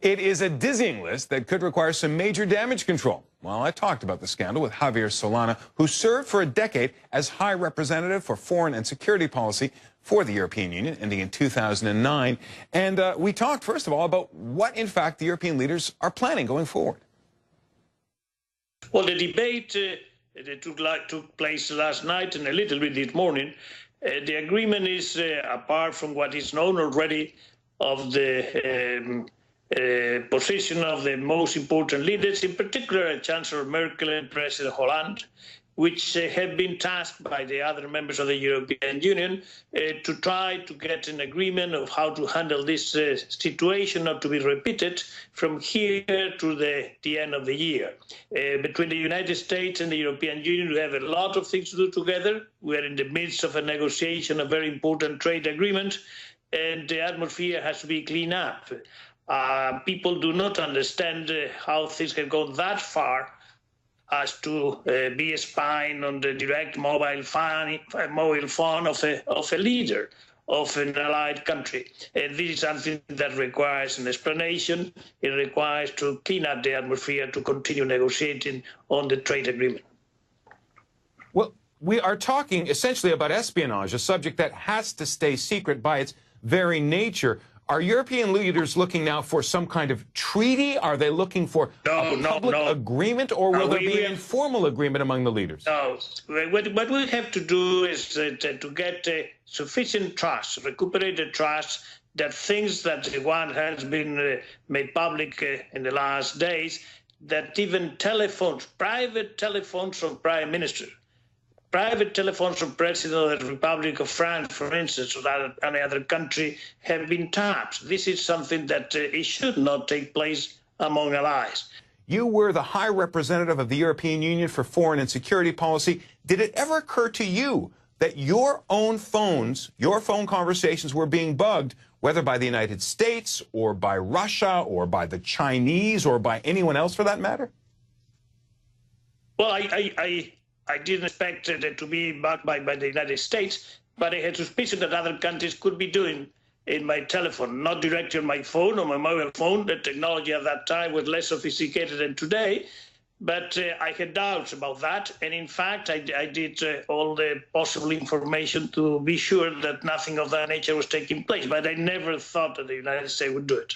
It is a dizzying list that could require some major damage control. Well, I talked about the scandal with Javier Solana, who served for a decade as High Representative for Foreign and Security Policy for the European Union, ending in 2009. And we talked, first of all, about what, in fact, the European leaders are planning going forward. Well, the debate that took place last night and a little bit this morning. The agreement is, apart from what is known already of the position of the most important leaders, in particular Chancellor Merkel and President Hollande, which have been tasked by the other members of the European Union to try to get an agreement of how to handle this situation not to be repeated from here to the end of the year. Between the United States and the European Union, we have a lot of things to do together. We are in the midst of a negotiation, a very important trade agreement, and the atmosphere has to be cleaned up. People do not understand how things can go that far as to be spying on the direct mobile phone of a leader of an allied country. And this is something that requires an explanation. It requires to clean up the atmosphere to continue negotiating on the trade agreement. Well, we are talking essentially about espionage, a subject that has to stay secret by its very nature. Are European leaders looking now for some kind of treaty? Are they looking for a public agreement, or will there be an informal agreement among the leaders? No. What we have to do is to get sufficient trust, recuperate the trust that things that one has been made public in the last days, that even telephones, private telephones from prime minister, private telephones from President of the Republic of France, for instance, or any other country, have been tapped. This is something that it should not take place among allies. You were the High Representative of the European Union for Foreign and Security Policy. Did it ever occur to you that your own phones, your phone conversations were being bugged, whether by the United States or by Russia or by the Chinese or by anyone else for that matter? Well, I didn't expect it to be backed by the United States, but I had suspicion that other countries could be doing in my telephone, not directly on my phone or my mobile phone. The technology at that time was less sophisticated than today, but I had doubts about that. And in fact, I did all the possible information to be sure that nothing of that nature was taking place, but I never thought that the United States would do it.